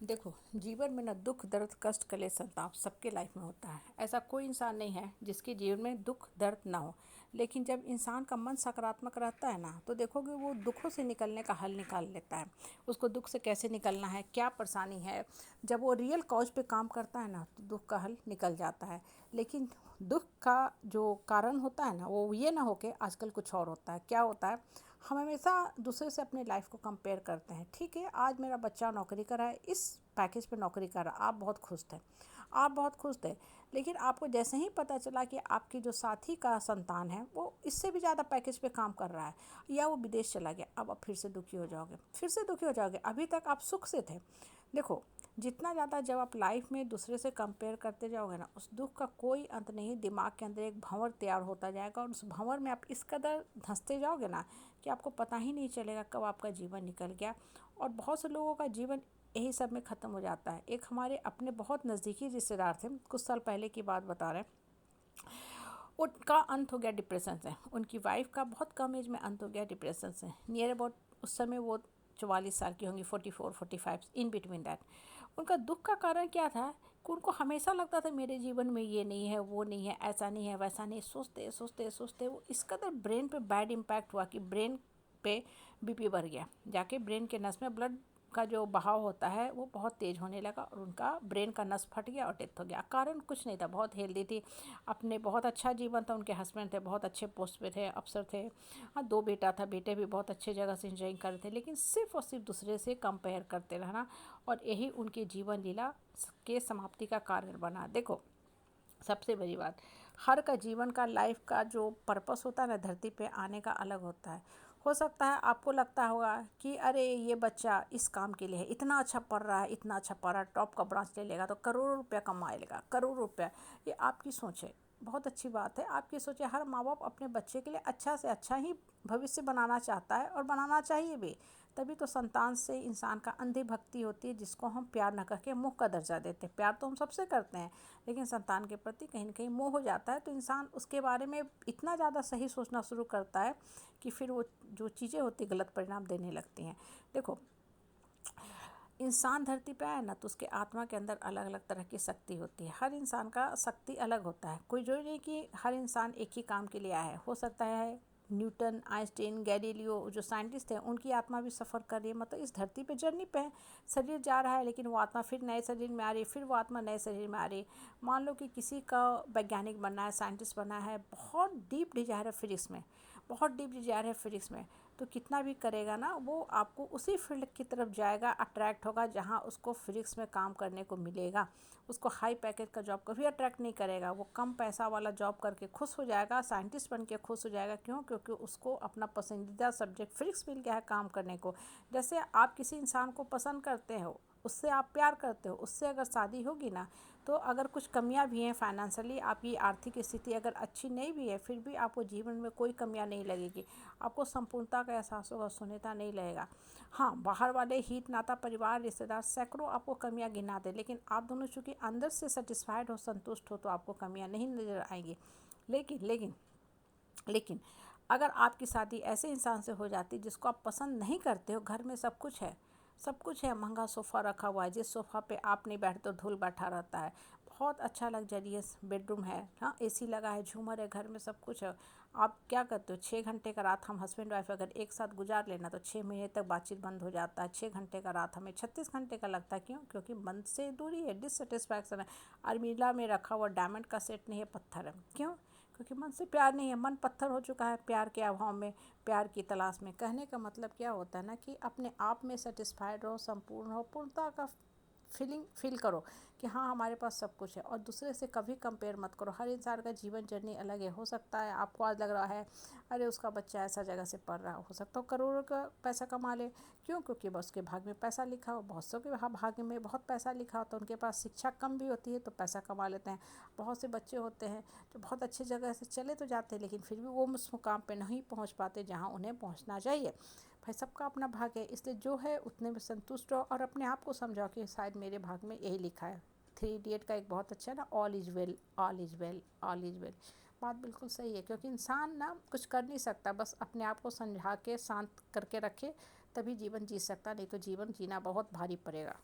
देखो, जीवन में ना दुख दर्द कष्ट कलेश संताप सबके लाइफ में होता है। ऐसा कोई इंसान नहीं है जिसके जीवन में दुख दर्द ना हो। लेकिन जब इंसान का मन सकारात्मक रहता है ना, तो देखोगे वो दुखों से निकलने का हल निकाल लेता है। उसको दुख से कैसे निकलना है, क्या परेशानी है, जब वो रियल कॉज पे काम करता है ना, तो दुख का हल निकल जाता है। लेकिन दुख का जो कारण होता है ना, वो ये ना हो के आजकल कुछ और होता है। क्या होता है, हम हमेशा दूसरे से अपने लाइफ को कंपेयर करते हैं। ठीक है, आज मेरा बच्चा नौकरी कर रहा है, इस पैकेज पे नौकरी कर रहा है, आप बहुत खुश थे, आप बहुत खुश थे। लेकिन आपको जैसे ही पता चला कि आपकी जो साथी का संतान है वो इससे भी ज़्यादा पैकेज पे काम कर रहा है, या वो विदेश चला गया, अब आप फिर से दुखी हो जाओगे, फिर से दुखी हो जाओगे। अभी तक आप सुख से थे। देखो, जितना ज़्यादा जब आप लाइफ में दूसरे से कंपेयर करते जाओगे ना, उस दुख का कोई अंत नहीं। दिमाग के अंदर एक भंवर तैयार होता जाएगा, और उस भंवर में आप इस कदर धंसते जाओगे ना कि आपको पता ही नहीं चलेगा कब आपका जीवन निकल गया। और बहुत से लोगों का जीवन यही सब में ख़त्म हो जाता है। एक हमारे अपने बहुत नज़दीकी रिश्तेदार थे, कुछ साल पहले की बात बता रहे हैं। उनका अंत हो गया डिप्रेशन से। उनकी वाइफ का बहुत कम एज में अंत हो गया डिप्रेशन से। नियर अबाउट उस समय वो 44 साल की होंगी, 44 45 इन बिटवीन दैट। उनका दुख का कारण क्या था कि उनको हमेशा लगता था मेरे जीवन में ये नहीं है, वो नहीं है, ऐसा नहीं है, वैसा नहीं। सोचते सोचते सोचते वो इस कदर ब्रेन पे बैड इम्पैक्ट हुआ कि ब्रेन पे बीपी बढ़ गया, जाके ब्रेन के नस में ब्लड का जो बहाव होता है वो बहुत तेज़ होने लगा, और उनका ब्रेन का नस फट गया और डेथ हो गया। कारण कुछ नहीं था, बहुत हेल्दी थी, अपने बहुत अच्छा जीवन था। उनके हस्बैंड थे, बहुत अच्छे पोस्ट पे थे, अफसर थे। हाँ, 2 बेटा था, बेटे भी बहुत अच्छे जगह से इंजॉइंग कर रहे थे। लेकिन सिर्फ और सिर्फ दूसरे से कंपेयर करते रहना, और यही उनकी जीवन लीला के समाप्ति का कारण बना। देखो, सबसे बड़ी बात, हर का जीवन का लाइफ का जो पर्पस होता है ना, धरती पे आने का अलग होता है। हो सकता है आपको लगता होगा कि अरे ये बच्चा इस काम के लिए है, इतना अच्छा पढ़ रहा है, इतना अच्छा पढ़ रहा है, टॉप का ब्रांच ले लेगा तो करोड़ों रुपया कमा लेगा, करोड़ों रुपया। ये आपकी सोच है, बहुत अच्छी बात है आपकी सोच है। हर माँ बाप अपने बच्चे के लिए अच्छा से अच्छा ही भविष्य बनाना चाहता है, और बनाना चाहिए भी। तभी तो संतान से इंसान का अंधी भक्ति होती है, जिसको हम प्यार न करके मोह का दर्जा देते हैं। प्यार तो हम सबसे करते हैं, लेकिन संतान के प्रति कहीं न कहीं मोह हो जाता है, तो इंसान उसके बारे में इतना ज़्यादा सही सोचना शुरू करता है कि फिर वो जो चीज़ें होती गलत परिणाम देने लगती हैं। देखो, इंसान धरती पे आया ना, तो उसके आत्मा के अंदर अलग अलग तरह की शक्ति होती है। हर इंसान का शक्ति अलग होता है। कोई जरूरी नहीं कि हर इंसान एक ही काम के लिए आया है। हो सकता है न्यूटन, आइंस्टीन, गैलीलियो जो साइंटिस्ट हैं, उनकी आत्मा भी सफ़र कर रही है, मतलब इस धरती पे जर्नी पे है। शरीर जा रहा है, लेकिन वो आत्मा फिर नए शरीर में आ रही है, फिर वो आत्मा नए शरीर में आ रही है। मान लो कि किसी का वैज्ञानिक बनना है, साइंटिस्ट बनना है, बहुत डीप डिजायर है फिजिक्स में, बहुत डीप डिजायर है फिजिक्स में, तो कितना भी करेगा ना, वो आपको उसी फील्ड की तरफ जाएगा, अट्रैक्ट होगा जहाँ उसको फिजिक्स में काम करने को मिलेगा। उसको हाई पैकेज का जॉब कभी अट्रैक्ट नहीं करेगा। वो कम पैसा वाला जॉब करके खुश हो जाएगा, साइंटिस्ट बन के खुश हो जाएगा। क्यों? क्योंकि उसको अपना पसंदीदा सब्जेक्ट फिजिक्स मिल गया है काम करने को। जैसे आप किसी इंसान को पसंद करते हो, उससे आप प्यार करते हो, उससे अगर शादी होगी ना, तो अगर कुछ कमियां भी हैं फाइनेंशियली, आपकी आर्थिक स्थिति अगर अच्छी नहीं भी है, फिर भी आपको जीवन में कोई कमियां नहीं लगेगी। आपको संपूर्णता का एहसास होगा, शून्यता नहीं लगेगा। हाँ, बाहर वाले हित नाता परिवार रिश्तेदार सैकड़ों आपको कमियां गिना दे, लेकिन आप दोनों चूँकि अंदर से सेटिस्फाइड हो, संतुष्ट हो, तो आपको कमियां नहीं नज़र आएंगी। लेकिन लेकिन लेकिन अगर आपकी शादी ऐसे इंसान से हो जाती जिसको आप पसंद नहीं करते हो, घर में सब कुछ है, सब कुछ है, महंगा सोफ़ा रखा हुआ है, जिस सोफ़ा पे आप नहीं बैठते तो धूल बैठा रहता है, बहुत अच्छा लग्जरियस बेडरूम है, हाँ एसी लगा है, झूमर है, घर में सब कुछ है, आप क्या करते हो? 6 घंटे का रात हम हस्बैंड वाइफ अगर एक साथ गुजार लेना, तो 6 महीने तक बातचीत बंद हो जाता है। 6 घंटे का रात हमें 36 घंटे का लगता है। क्यों? क्योंकि मन से दूरी है, डिससेटिस्फैक्शन है। अलमीरा में रखा हुआ डायमंड का सेट नहीं है, पत्थर है। क्यों? क्योंकि मन से प्यार नहीं है, मन पत्थर हो चुका है प्यार के अभाव में, प्यार की तलाश में। कहने का मतलब क्या होता है ना, कि अपने आप में सेटिस्फाइड रहो, संपूर्ण हो, पूर्णता का फील करो कि हाँ हमारे पास सब कुछ है, और दूसरे से कभी कंपेयर मत करो। हर इंसान का जीवन जर्नी अलग है। हो सकता है आपको आज लग रहा है अरे उसका बच्चा ऐसा जगह से पढ़ रहा हो सकता है करोड़ों का पैसा कमा ले। क्यों? क्योंकि बस उसके भाग में पैसा लिखा हो। बहुत सौ के भाग में बहुत पैसा लिखा हो, तो उनके पास शिक्षा कम भी होती है तो पैसा कमा लेते हैं। बहुत से बच्चे होते हैं जो बहुत अच्छी जगह से चले तो जाते हैं, लेकिन फिर भी वो उस मुकाम पे नहीं पहुंच पाते जहां उन्हें पहुंचना चाहिए। भाई सबका अपना भाग है, इसलिए जो है उतने में संतुष्ट रहो, और अपने आप को समझाओ कि शायद मेरे भाग में यही लिखा है। 3 इडियट का एक बहुत अच्छा ना, all is well, all is well, all is well. बात बिल्कुल सही है, क्योंकि इंसान ना कुछ कर नहीं सकता, बस अपने आप को समझा के शांत करके रखे, तभी जीवन जी सकता, नहीं तो जीवन जीना बहुत भारी पड़ेगा।